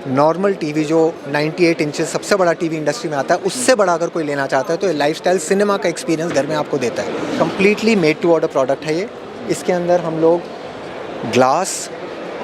Normal TV जो 98 inches सबसे बड़ा टीवी इंडस्ट्री में आता है, उससे बड़ा अगर कोई लेना चाहता है तो ये लाइफस्टाइल सिनेमा का एक्सपीरियंस घर में आपको देता है। Completely made to order product है ये। इसके अंदर हम लोग ग्लास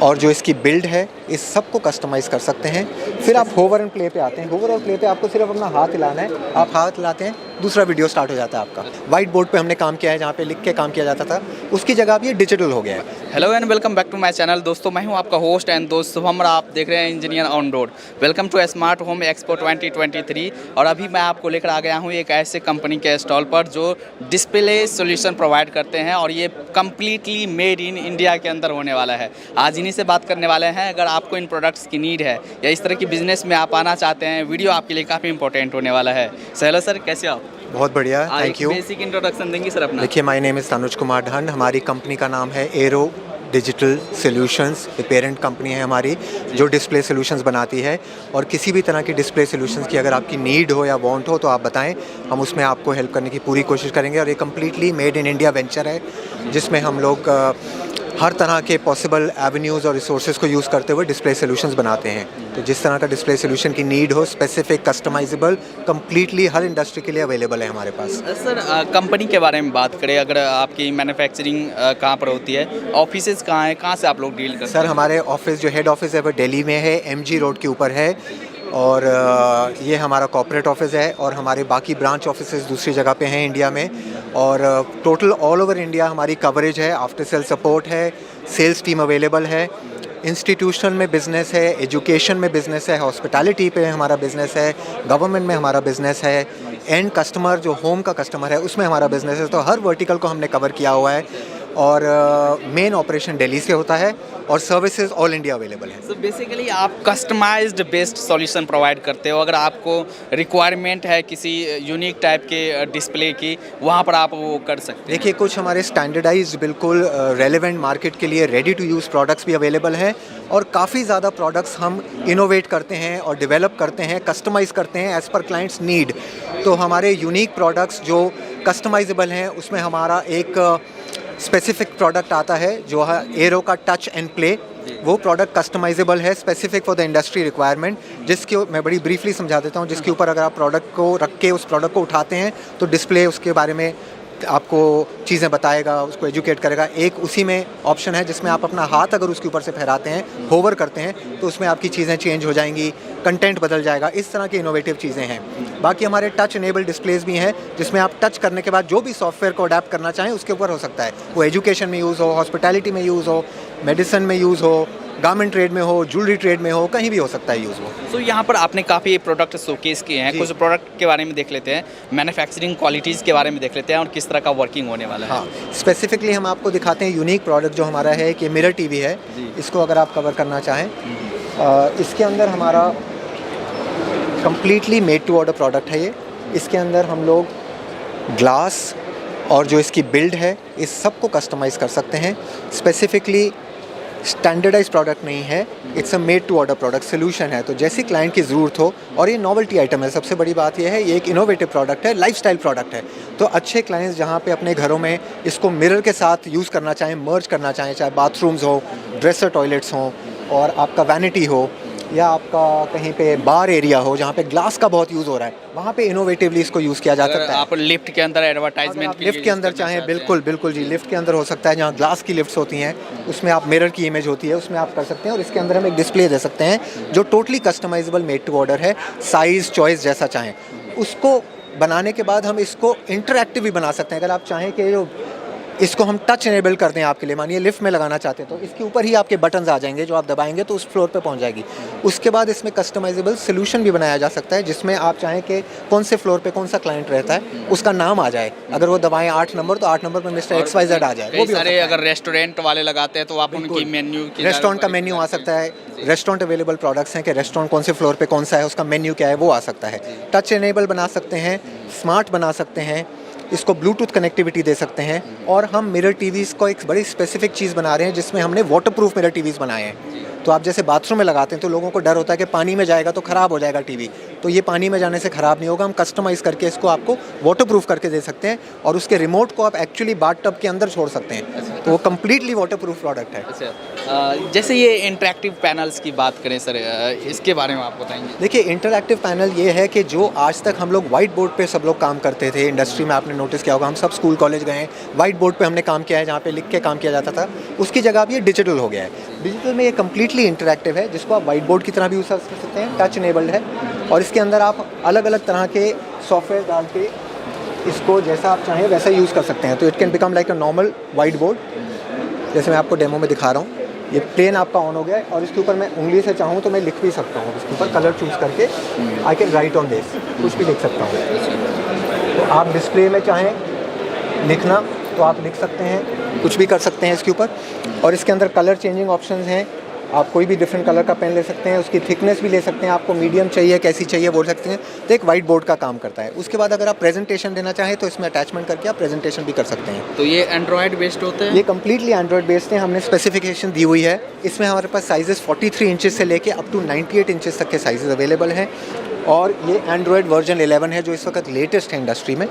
और जो इसकी बिल्ड है इस सब को कस्टमाइज़ कर सकते हैं। फिर आप होवर एंड प्ले पे आते हैं। होवर और प्ले पे आपको सिर्फ अपना हाथ हिलाना है, आप हाथ हिलाते हैं, दूसरा वीडियो स्टार्ट हो जाता है आपका। वाइट बोर्ड पे हमने काम किया है, जहाँ पे लिख के काम किया जाता था, उसकी जगह अब ये डिजिटल हो गया है। Hello and welcome back to my channel. दोस्तों मैं हूं आपका होस्ट एंड दोस्त शुभम, आप देख रहे हैं engineer on road. Welcome to smart home expo 2023। और अभी मैं आपको लेकर आ गया हूं एक ऐसे कंपनी के स्टॉल पर जो डिस्प्ले सॉल्यूशन प्रोवाइड करते हैं और ये कम्प्लीटली मेड इन इंडिया के अंदर होने वाला है। आज इन्हीं से बात करने वाले हैं। अगर आपको इन प्रोडक्ट्स की नीड है या इस तरह की बिजनेस में आप आना चाहते हैं, वीडियो आपके लिए काफ़ी इंपॉर्टेंट होने वाला है। हेलो सर, कैसे आप? बहुत बढ़िया, थैंक यू। बेसिक इंट्रोडक्शन देंगे सर अपना? देखिए, my name is Tanuj Kumar Dhand. हमारी कंपनी का नाम है एरो डिजिटल सॉल्यूशंस। ये पेरेंट कंपनी है हमारी जो डिस्प्ले सॉल्यूशंस बनाती है। और किसी भी तरह की डिस्प्ले सॉल्यूशंस की अगर आपकी नीड हो या वांट हो तो आप बताएं, हम उसमें आपको हेल्प करने की पूरी कोशिश करेंगे। और ये completely made in India venture है, जिसमें हम लोग हर तरह के पॉसिबल एवेन्यूज़ और रिसोर्सेज को यूज़ करते हुए डिस्प्ले सॉल्यूशंस बनाते हैं। तो जिस तरह का डिस्प्ले सॉल्यूशन की नीड हो, स्पेसिफिक, कस्टमाइजेबल, कम्प्लीटली हर इंडस्ट्री के लिए अवेलेबल है हमारे पास। सर कंपनी के बारे में बात करें, अगर आपकी मैन्युफैक्चरिंग कहाँ पर होती है, ऑफिसेज कहाँ हैं, कहाँ से आप लोग डील करते हैं? सर हमारे ऑफिस जो हेड ऑफिस है वो दिल्ली में है, MG रोड के ऊपर है। और ये हमारा कॉर्पोरेट ऑफिस है और हमारे बाकी ब्रांच ऑफिसेज दूसरी जगह पे हैं इंडिया में। और टोटल ऑल ओवर इंडिया हमारी कवरेज है, आफ्टर सेल सपोर्ट है, सेल्स टीम अवेलेबल है, इंस्टीट्यूशनल में बिज़नेस है, एजुकेशन में बिज़नेस है, हॉस्पिटैलिटी पे हमारा बिज़नेस है, गवर्नमेंट में हमारा बिज़नेस है, एंड कस्टमर जो होम का कस्टमर है उसमें हमारा बिज़नेस है। तो हर वर्टिकल को हमने कवर किया हुआ है। और मेन ऑपरेशन दिल्ली से होता है और सर्विसेज ऑल इंडिया अवेलेबल है। सो बेसिकली आप कस्टमाइज्ड बेस्ड सॉल्यूशन प्रोवाइड करते हो। अगर आपको रिक्वायरमेंट है किसी यूनिक टाइप के डिस्प्ले की, वहाँ पर आप वो कर सकते हैं। देखिए, कुछ हमारे स्टैंडर्डाइज्ड बिल्कुल रेलेवेंट मार्केट के लिए रेडी टू यूज़ प्रोडक्ट्स भी अवेलेबल हैं। और काफ़ी ज़्यादा प्रोडक्ट्स हम इनोवेट करते हैं और डेवलप करते हैं, कस्टमाइज़ करते हैं एज़ पर क्लाइंट्स नीड। तो हमारे यूनिक प्रोडक्ट्स जो कस्टमाइजेबल हैं उसमें हमारा एक स्पेसिफिक प्रोडक्ट आता है जो है एरो का टच एंड प्ले। वो प्रोडक्ट कस्टमाइजेबल है, specific for the industry requirement, जिसके मैं बड़ी ब्रीफली समझा देता हूँ। जिसके ऊपर अगर आप प्रोडक्ट को रख के उस प्रोडक्ट को उठाते हैं तो डिस्प्ले उसके बारे में आपको चीज़ें बताएगा, उसको एजुकेट करेगा। एक उसी में ऑप्शन है जिसमें आप अपना हाथ अगर उसके ऊपर से फहराते हैं, होवर करते हैं, तो उसमें आपकी चीज़ें चेंज हो जाएंगी, कंटेंट बदल जाएगा। इस तरह की इनोवेटिव चीज़ें हैं। बाकी हमारे टच इनेबल डिस्प्लेज भी हैं जिसमें आप टच करने के बाद जो भी सॉफ्टवेयर को अडेप्ट करना चाहें उसके ऊपर हो सकता है। वो एजुकेशन में यूज़ हो, हॉस्पिटैलिटी में यूज़ हो, मेडिसिन में यूज़ हो, गारमेंट ट्रेड में हो, ज्वेलरी ट्रेड में हो, कहीं भी हो सकता है यूज़ वो। सो यहाँ पर आपने काफ़ी प्रोडक्ट शोकेस किए हैं। कुछ प्रोडक्ट के बारे में देख लेते हैं, मैन्युफैक्चरिंग क्वालिटीज़ के बारे में देख लेते हैं और किस तरह का वर्किंग होने वाला है। हाँ, स्पेसिफिकली हम आपको दिखाते हैं यूनिक प्रोडक्ट जो हमारा है कि मिरर टीवी है। इसको अगर आप कवर करना चाहें, इसके अंदर हमारा completely made to order product है ये। इसके अंदर हम लोग ग्लास और जो इसकी बिल्ड है इस सब को कस्टमाइज़ कर सकते हैं। स्पेसिफिकली स्टैंडर्डाइज प्रोडक्ट नहीं है, it's a made to order product solution है। तो जैसी क्लाइंट की ज़रूरत हो, और ये नॉवेल्टी आइटम है। सबसे बड़ी बात ये है, ये एक इनोवेटिव प्रोडक्ट है, लाइफस्टाइल प्रोडक्ट है। तो अच्छे क्लाइंट्स जहाँ पे अपने घरों में इसको मिरर के साथ यूज़ करना चाहें, मर्ज करना चाहें, चाहे बाथरूम्स हो, ड्रेसर टॉयलेट्स हों, और आपका वैनिटी हो, या आपका कहीं पे बार एरिया हो जहाँ पे ग्लास का बहुत यूज़ हो रहा है, वहाँ पे इनोवेटिवली इसको यूज़ किया जा सकता है। आप लिफ्ट के अंदर एडवर्टाइजमेंट लिफ्ट के अंदर चाहें, बिल्कुल बिल्कुल जी, लिफ्ट के अंदर हो सकता है। जहाँ ग्लास की लिफ्ट्स होती हैं उसमें आप मिरर की इमेज होती है, उसमें आप कर सकते हैं। और इसके अंदर हम एक डिस्प्ले दे सकते हैं जो totally customizable made to order है। साइज़ चॉइस जैसा चाहें उसको बनाने के बाद हम इसको इंटरैक्टिव भी बना सकते हैं। अगर आप चाहें कि जो इसको हम टच इनेबल कर दें आपके लिए, मानिए लिफ्ट में लगाना चाहते हैं तो इसके ऊपर ही आपके बटन्स आ जाएंगे, जो आप दबाएंगे तो उस फ्लोर पे पहुंच जाएगी। उसके बाद इसमें कस्टमाइजेबल सोल्यूशन भी बनाया जा सकता है जिसमें आप चाहें कि कौन से फ्लोर पे कौन सा क्लाइंट रहता है उसका नाम आ जाए। अगर वो दबाएं 8 नंबर तो 8 नंबर पर मिस्टर XYZ आ जाए। वो भी सारे अगर रेस्टोरेंट वाले लगाते हैं तो आप उनकी मेन्यू की रेस्टोरेंट का मेन्यू आ सकता है। रेस्टोरेंट अवेलेबल प्रोडक्ट्स हैं कि रेस्टोरेंट कौन से फ्लोर पे कौन सा है, उसका मेन्यू क्या है, वो आ सकता है। टच इनेबल बना सकते हैं, स्मार्ट बना सकते हैं, इसको ब्लूटूथ कनेक्टिविटी दे सकते हैं। और हम मिरर टीवीज़ को एक बड़ी स्पेसिफिक चीज़ बना रहे हैं जिसमें हमने वाटरप्रूफ मिरर टीवीज़ बनाए हैं। तो आप जैसे बाथरूम में लगाते हैं तो लोगों को डर होता है कि पानी में जाएगा तो ख़राब हो जाएगा टीवी, तो ये पानी में जाने से ख़राब नहीं होगा। हम कस्टमाइज़ करके इसको आपको वाटरप्रूफ करके दे सकते हैं और उसके रिमोट को आप एक्चुअली बाथ टब के अंदर छोड़ सकते हैं। तो वो कम्प्लीटली वाटरप्रूफ प्रोडक्ट है। अच्छा, जैसे ये इंटरैक्टिव पैनल्स की बात करें सर, इसके बारे में आप बताएंगे। देखिए, इंटरैक्टिव पैनल ये है कि जो आज तक हम लोग वाइट बोर्ड पे सब लोग काम करते थे, इंडस्ट्री में आपने नोटिस किया होगा, हम सब स्कूल कॉलेज गए हैं, वाइट बोर्ड पे हमने काम किया है, जहाँ पे लिख के काम किया जाता था, उसकी जगह अब ये डिजिटल हो गया है। डिजिटल में ये कम्प्लीटली इंटरैक्टिव है, जिसको आप वाइट बोर्ड की तरह भी यूज़ कर सकते हैं, टच इनेबल्ड है और इसके अंदर आप अलग अलग तरह के सॉफ्टवेयर डाल के इसको जैसा आप चाहें वैसा यूज़ कर सकते हैं। तो it can become like a normal white board, जैसे मैं आपको डेमो में दिखा रहा हूँ। ये प्लेन आपका ऑन हो गया है और इसके ऊपर मैं उंगली से चाहूँ तो मैं लिख भी सकता हूँ। इसके ऊपर कलर चूज़ करके I can write on this, कुछ भी लिख सकता हूँ। तो आप डिस्प्ले में चाहें लिखना तो आप लिख सकते हैं, कुछ भी कर सकते हैं इसके ऊपर। और इसके अंदर कलर चेंजिंग ऑप्शंस हैं, आप कोई भी डिफरेंट कलर का पेन ले सकते हैं, उसकी थिकनेस भी ले सकते हैं, आपको मीडियम चाहिए कैसी चाहिए बोल सकते हैं। तो एक वाइट बोर्ड का काम करता है। उसके बाद अगर आप प्रेजेंटेशन देना चाहें तो इसमें अटैचमेंट करके आप प्रेजेंटेशन भी कर सकते हैं। तो ये एंड्रॉयड बेस्ड होते हैं? ये कम्प्लीटली एंड्रॉयड बेस्ड है। हमने स्पेसिफिकेशन दी हुई है। इसमें हमारे पास साइजेस 43 इंचेस से लेके अप टू 98 इंचेस तक के साइजेस अवेलेबल हैं और ये एंड्रॉयड वर्जन 11 है जो इस वक्त लेटेस्ट है इंडस्ट्री में।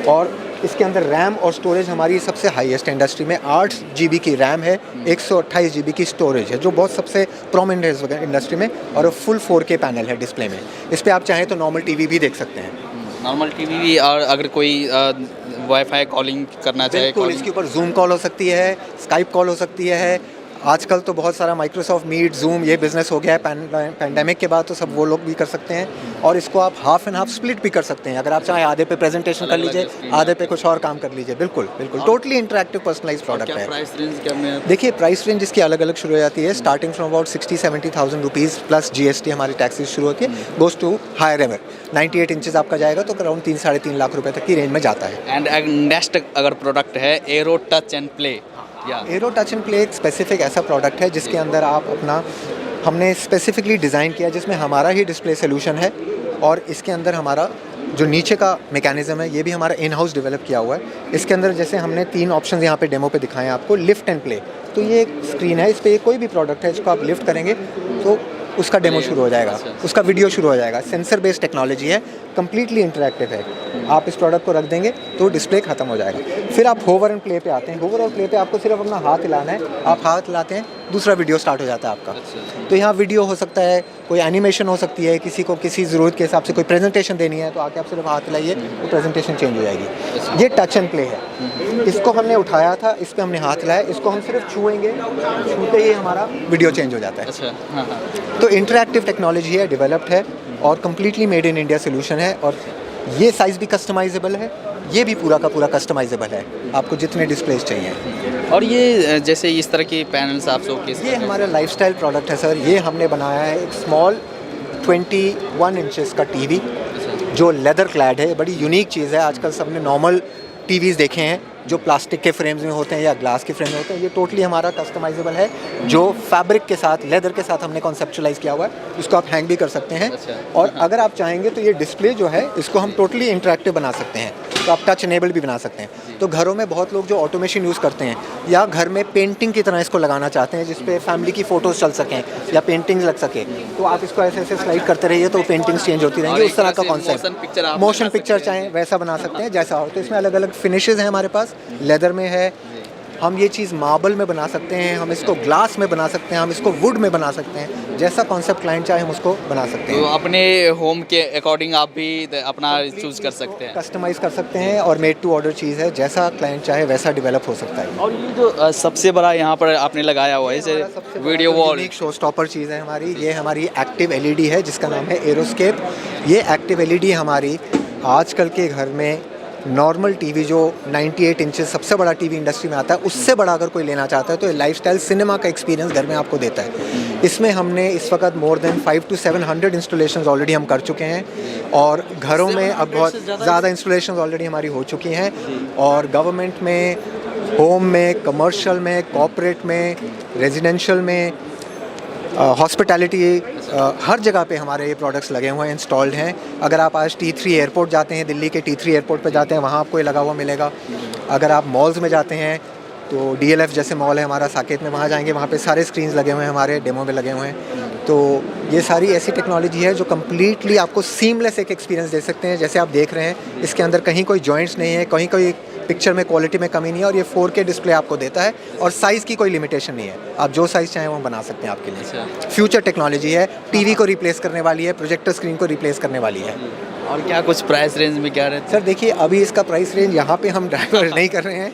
और इसके अंदर रैम और स्टोरेज हमारी सबसे हाईएस्ट है इंडस्ट्री में। 8 GB की रैम है, 128 GB की स्टोरेज है, जो बहुत सबसे प्रोमिनेंट है इस वक्त इंडस्ट्री में। और फुल 4K पैनल है डिस्प्ले में। इस पर आप चाहें तो नॉर्मल टीवी भी देख सकते हैं। नॉर्मल टीवी भी, और अगर कोई वाईफाई कॉलिंग करना चाहे, बिल्कुल, इसके ऊपर जूम कॉल हो सकती है, स्काइप कॉल हो सकती है। आजकल तो बहुत सारा माइक्रोसॉफ्ट मीट, जूम ये बिज़नेस हो गया है पैंडेमिक के बाद, तो सब वो लोग भी कर सकते हैं। और इसको आप हाफ एंड हाफ स्प्लिट भी कर सकते हैं। अगर आप चाहें आधे पे प्रेजेंटेशन कर लीजिए, आधे पे कुछ और काम कर लीजिए। बिल्कुल बिल्कुल, टोटली इंटरैक्टिव पर्सनलाइज प्रोडक्ट है। प्राइस रेंज क्या में? देखिए, प्राइस रेंज इसकी अलग अलग शुरू हो जाती है, starting from about 60-70,000 rupees plus GST हमारी टैक्सेस शुरू होती है, goes to higher ever. 98 inches आपका जाएगा तो अराउंड 3-3.5 लाख रुपए तक की रेंज में जाता है। एंड नेक्स्ट अगर प्रोडक्ट है arrow touch and play. Arrow touch and play एक स्पेसिफिक ऐसा प्रोडक्ट है जिसके अंदर आप अपना, हमने स्पेसिफिकली डिज़ाइन किया जिसमें हमारा ही डिस्प्ले सोल्यूशन है और इसके अंदर हमारा जो नीचे का मैकेनिज्म है ये भी हमारा इन हाउस डेवलप किया हुआ है। इसके अंदर जैसे हमने 3 ऑप्शन यहाँ पे डेमो पे दिखाए हैं आपको, लिफ्ट एंड प्ले। तो ये एक स्क्रीन है, इस पर कोई भी प्रोडक्ट है इसको आप लिफ्ट करेंगे तो उसका डेमो शुरू हो जाएगा, उसका वीडियो शुरू हो जाएगा। सेंसर बेस्ड टेक्नोलॉजी है, कम्प्लीटली इंटरैक्टिव है। आप इस प्रोडक्ट को रख देंगे तो डिस्प्ले खत्म हो जाएगा। फिर आप होवर एंड प्ले पे आते हैं। होवर और प्ले पे आपको सिर्फ अपना हाथ हिलाना है, आप हाथ हिलाते हैं, दूसरा वीडियो स्टार्ट हो जाता है आपका। तो यहाँ वीडियो हो सकता है, कोई एनिमेशन हो सकती है, किसी को किसी ज़रूरत के हिसाब से कोई प्रेजेंटेशन देनी है तो आके आप सिर्फ हाथ हिलाइए तो प्रेजेंटेशन चेंज हो जाएगी। ये टच एंड प्ले है। इसको हमने उठाया था, इस पर हमने हाथ हिलाया, इसको हम सिर्फ छुएंगे, छूते ही हमारा वीडियो चेंज हो जाता है। अच्छा, हाँ। तो इंटरैक्टिव टेक्नोलॉजी है, डेवलप्ड है और completely made in India solution है। और ये साइज़ भी कस्टमाइजेबल है, ये भी पूरा का पूरा कस्टमाइजेबल है, आपको जितने डिस्प्लेस चाहिए। और ये जैसे इस तरह की पैनल्स आप शोकेस, ये हमारा लाइफस्टाइल प्रोडक्ट है सर। ये हमने बनाया है एक स्मॉल 21 इंचेस का टीवी जो लेदर क्लैड है। बड़ी यूनिक चीज़ है। आजकल सबने नॉर्मल टीवीज़ देखे हैं जो प्लास्टिक के फ्रेम्स में होते हैं या ग्लास के फ्रेम में होते हैं। ये टोटली हमारा कस्टमाइजेबल है, जो फैब्रिक के साथ, लेदर के साथ हमने कॉन्सेप्चुलाइज किया हुआ है। इसको आप हैंग भी कर सकते हैं। और अगर आप चाहेंगे तो ये डिस्प्ले जो है इसको हम टोटली इंटरैक्टिव बना सकते हैं, तो आप टच इनेबल भी बना सकते हैं। तो घरों में बहुत लोग जो ऑटोमेशन यूज़ करते हैं या घर में पेंटिंग की तरह इसको लगाना चाहते हैं जिसपे फैमिली की फ़ोटोज़ चल सकें या पेंटिंग्स लग सके, तो आप इसको ऐसे ऐसे स्लाइड करते रहिए तो पेंटिंग्स चेंज होती रहेंगी। उस तरह का कॉन्सेप्ट, मोशन पिक्चर चाहें वैसा बना सकते हैं जैसा हो। तो इसमें अलग अलग फिनिशेज़ हैं हमारे पास। लेदर में है, हम ये चीज़ मार्बल में बना सकते हैं, हम इसको ग्लास में बना सकते हैं, हम इसको वुड में बना सकते हैं। जैसा कॉन्सेप्ट क्लाइंट चाहे हम उसको बना सकते हैं। तो अपने होम के अकॉर्डिंग आप भी अपना चूज़ कर सकते हैं, कस्टमाइज़ कर सकते हैं और मेड टू ऑर्डर चीज़ है, जैसा क्लाइंट चाहे वैसा डेवलप हो सकता है। और ये जो सबसे बड़ा यहाँ पर आपने लगाया हुआ है इसे वीडियो वॉल, एक शो स्टॉपर चीज़ है हमारी। ये हमारी एक्टिव LED है जिसका नाम है एरोस्केप। ये एक्टिव LED हमारी आजकल के घर में नॉर्मल टीवी जो 98 इंचेस सबसे बड़ा टीवी इंडस्ट्री में आता है, उससे बड़ा अगर कोई लेना चाहता है तो ये लाइफस्टाइल सिनेमा का एक्सपीरियंस घर में आपको देता है। इसमें हमने इस वक्त more than 500 to 700 installations already हम कर चुके हैं और घरों में अब बहुत ज़्यादा इंस्टॉलेशंस ऑलरेडी हमारी हो चुकी हैं। और गवर्नमेंट में, होम में, कमर्शियल में, कॉर्पोरेट में, रेजिडेंशियल में, हॉस्पिटैलिटी, हर जगह पे हमारे ये प्रोडक्ट्स लगे हुए हैं, इंस्टॉल्ड हैं। अगर आप आज T3 एयरपोर्ट जाते हैं, दिल्ली के T3 एयरपोर्ट पे जाते हैं, वहाँ आपको ये लगा हुआ मिलेगा। अगर आप मॉल्स में जाते हैं तो DLF जैसे मॉल है हमारा साकेत में, वहाँ जाएंगे, वहाँ पे सारे स्क्रीन्स लगे हुए हैं, हमारे डेमो में लगे हुए हैं। तो ये सारी ऐसी टेक्नोलॉजी है जो कम्प्लीटली आपको सीमलेस एक एक्सपीरियंस दे सकते हैं। जैसे आप देख रहे हैं, इसके अंदर कहीं कोई जॉइंट्स नहीं है, कहीं कोई पिक्चर में क्वालिटी में कमी नहीं है, और ये 4K डिस्प्ले आपको देता है, और साइज़ की कोई लिमिटेशन नहीं है, आप जो साइज़ चाहें वो बना सकते हैं आपके लिए। फ्यूचर टेक्नोलॉजी है, टीवी को रिप्लेस करने वाली है, प्रोजेक्टर स्क्रीन को रिप्लेस करने वाली है। और क्या कुछ प्राइस रेंज में क्या रहता है? सर देखिए, अभी इसका प्राइस रेंज यहाँ पे हम ड्राइवर नहीं कर रहे हैं,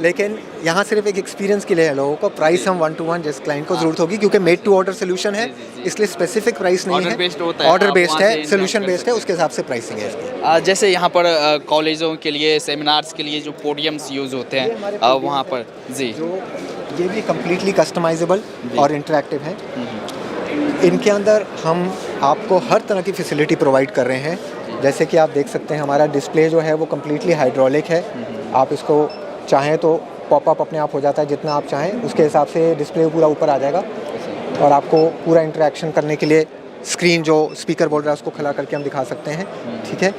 लेकिन यहाँ सिर्फ एक एक्सपीरियंस के लिए है लोगों को। प्राइस हम 1 to 1 जिस क्लाइंट को ज़रूरत होगी, क्योंकि मेड टू ऑर्डर सोल्यूशन है, इसलिए स्पेसिफिक प्राइस नहीं है, ऑर्डर बेस्ड है, सोल्यूशन बेस्ड है, उसके हिसाब से प्राइसिंग है इसकी। जैसे यहाँ पर कॉलेजों के लिए, सेमिनार्स के लिए जो पोडियम्स यूज़ होते हैं वहाँ पर जी, जो ये भी कम्प्लीटली कस्टमाइजेबल और इंटरेक्टिव है। इनके अंदर हम आपको हर तरह की फैसिलिटी प्रोवाइड कर रहे हैं। जैसे कि आप देख सकते हैं, हमारा डिस्प्ले जो है वो कम्प्लीटली हाइड्रोलिक है। आप इसको चाहें तो पॉपअप अपने आप हो जाता है, जितना आप चाहें उसके हिसाब से डिस्प्ले पूरा ऊपर आ जाएगा, और आपको पूरा इंटरेक्शन करने के लिए स्क्रीन जो स्पीकर बोल रहा है उसको खड़ा करके हम दिखा सकते हैं। ठीक है,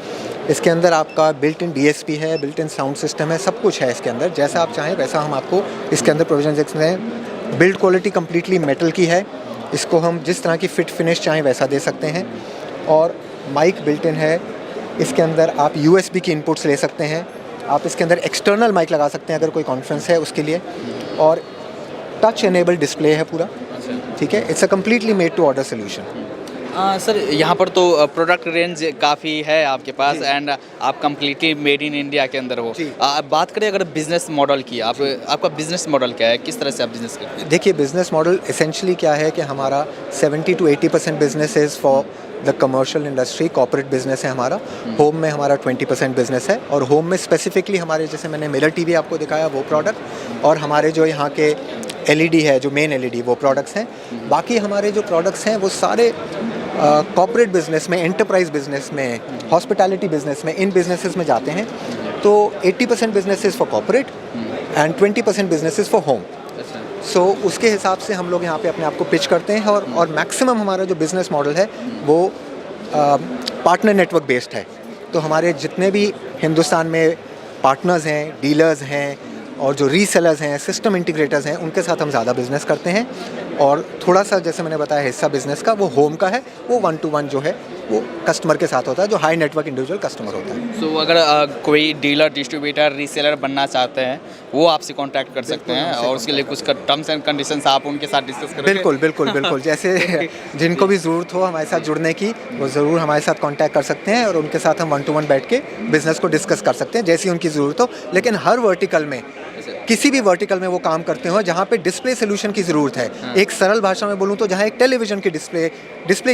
इसके अंदर आपका बिल्ट इन DSP है, बिल्ट इन साउंड सिस्टम है, सब कुछ है इसके अंदर। जैसा आप चाहें वैसा हम आपको इसके अंदर प्रोविजन देखते हैं। बिल्ड क्वालिटी कम्प्लीटली मेटल की है, इसको हम जिस तरह की फिट फिनिश चाहें वैसा दे सकते हैं। और माइक बिल्ट इन है, इसके अंदर आप USB की इनपुट्स ले सकते हैं, आप इसके अंदर एक्सटर्नल माइक लगा सकते हैं अगर कोई कॉन्फ्रेंस है उसके लिए, और टच एनेबल डिस्प्ले है पूरा। ठीक है, it's a completely made to order solution. Sir यहाँ पर तो प्रोडक्ट रेंज काफ़ी है आपके पास, एंड आप कम्प्लीटली मेड इन इंडिया के अंदर हो। बात करें अगर बिजनेस मॉडल की, आपका बिजनेस मॉडल क्या है, किस तरह से आप बिजनेस करते हैं? देखिए, बिजनेस मॉडल एसेंशली क्या है कि हमारा 70 to 80% business is for the commercial industry, corporate business है हमारा। होम में हमारा 20% बिजनेस है, और होम में स्पेसिफिकली हमारे, जैसे मैंने मिरर टीवी आपको दिखाया वो प्रोडक्ट, और हमारे जो यहाँ के LED है, जो मेन LED, वो प्रोडक्ट्स हैं। बाकी हमारे जो प्रोडक्ट्स हैं वो सारे कॉर्पोरेट बिजनेस में, एंटरप्राइज बिजनेस में, हॉस्पिटैलिटी बिजनेस में, इन बिजनेसेस में जाते हैं। तो 80% businesses for corporate and 20% businesses for home. So उसके हिसाब से हम लोग यहाँ पे अपने आप को पिच करते हैं, और मैक्सिमम हमारा जो बिज़नेस मॉडल है वो पार्टनर नेटवर्क बेस्ड है। तो हमारे जितने भी हिंदुस्तान में पार्टनर्स हैं, डीलर्स हैं, और जो रीसेलर्स हैं, सिस्टम इंटीग्रेटर्स हैं, उनके साथ हम ज़्यादा बिजनेस करते हैं। और थोड़ा सा, जैसे मैंने बताया, हिस्सा बिजनेस का वो होम का है, वो 1 to 1 जो है वो कस्टमर के साथ होता है, जो हाई नेटवर्क इंडिविजुअल कस्टमर होता है। सो अगर कोई डीलर, डिस्ट्रीब्यूटर, रीसेलर बनना चाहते हैं, वो आपसे कांटेक्ट कर सकते हैं, और उसके लिए कुछ टर्म्स एंड कंडीशंस आप उनके साथ डिस्कस करेंगे? बिल्कुल बिल्कुल बिल्कुल। जैसे जिनको भी ज़रूरत हो हमारे साथ जुड़ने की, वो ज़रूर हमारे साथ कांटेक्ट कर सकते हैं, और उनके साथ हम 1 to 1 बैठ के बिज़नेस को डिस्कस कर सकते हैं जैसी उनकी ज़रूरत हो। लेकिन हर वर्टिकल में, किसी भी वर्टिकल में वो काम करते हो जहाँ पे डिस्प्ले सोल्यूशन की ज़रूरत है, एक सरल भाषा में बोलूँ तो जहाँ एक टेलीविज़न की डिस्प्ले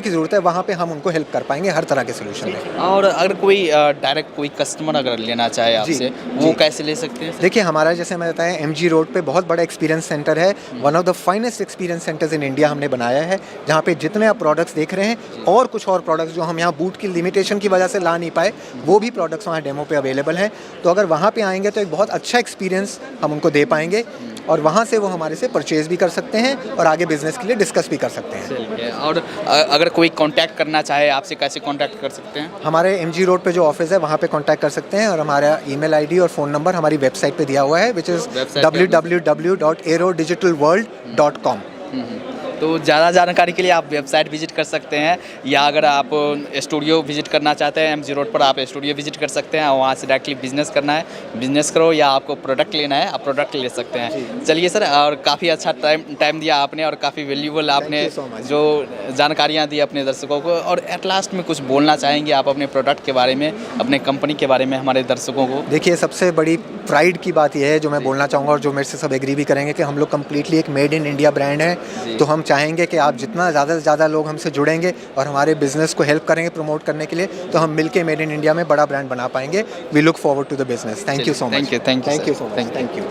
की ज़रूरत है, वहाँ पे हम उनको हेल्प कर पाएंगे हर तरह के सोल्यूशन में। और अगर कोई डायरेक्ट कोई कस्टमर अगर लेना चाहे आपसे, वो कैसे ले सकते हैं? देखिए, हमारा, जैसे मैं बताया, MG रोड पे बहुत बड़ा एक्सपीरियंस सेंटर है, one of the finest experience centres in India हमने बनाया है, जहाँ पे जितने आप प्रोडक्ट्स देख रहे हैं, और कुछ और प्रोडक्ट्स जो हम यहाँ बूट की लिमिटेशन की वजह से ला नहीं पाए, वो भी प्रोडक्ट्स वहाँ डेमो पे अवेलेबल हैं। तो अगर वहाँ पे आएंगे तो एक बहुत अच्छा एक्सपीरियंस हम उनको दे पाएंगे, और वहाँ से वो हमारे से परचेज़ भी कर सकते हैं, और आगे बिजनेस के लिए डिस्कस भी कर सकते हैं। और अगर कोई कांटेक्ट करना चाहे आपसे, कैसे कांटेक्ट कर सकते हैं? हमारे MG रोड पे जो ऑफिस है वहाँ पे कांटेक्ट कर सकते हैं, और हमारा ईमेल ID और फ़ोन नंबर हमारी वेबसाइट पे दिया हुआ है, विच इज़ www.aerodigitalworld.com। तो ज़्यादा जानकारी के लिए आप वेबसाइट विजिट कर सकते हैं, या अगर आप स्टूडियो विजिट करना चाहते हैं MG रोड पर, आप स्टूडियो विजिट कर सकते हैं, और वहाँ से डायरेक्टली बिजनेस करना है, बिजनेस करो, या आपको प्रोडक्ट लेना है, आप प्रोडक्ट ले सकते हैं। चलिए सर, और काफ़ी अच्छा टाइम दिया आपने, और काफ़ी वैल्यूबल आपने जो जानकारियाँ दी अपने दर्शकों को। और एट लास्ट में कुछ बोलना चाहेंगे आप अपने प्रोडक्ट के बारे में, अपने कंपनी के बारे में हमारे दर्शकों को? देखिए, सबसे बड़ी प्राइड की बात यह है, जो मैं बोलना चाहूँगा, और जो मेरे से सब एग्री भी करेंगे, कि हम लोग कम्प्लीटली एक मेड इन इंडिया ब्रांड है। तो हम चाहेंगे कि आप जितना ज़्यादा से ज़्यादा लोग हमसे जुड़ेंगे और हमारे बिजनेस को हेल्प करेंगे प्रमोट करने के लिए, तो हम मिलके मेड इन इंडिया में बड़ा ब्रांड बना पाएंगे। We look forward to the business. Thank you so much. Thank you so much. Thank you.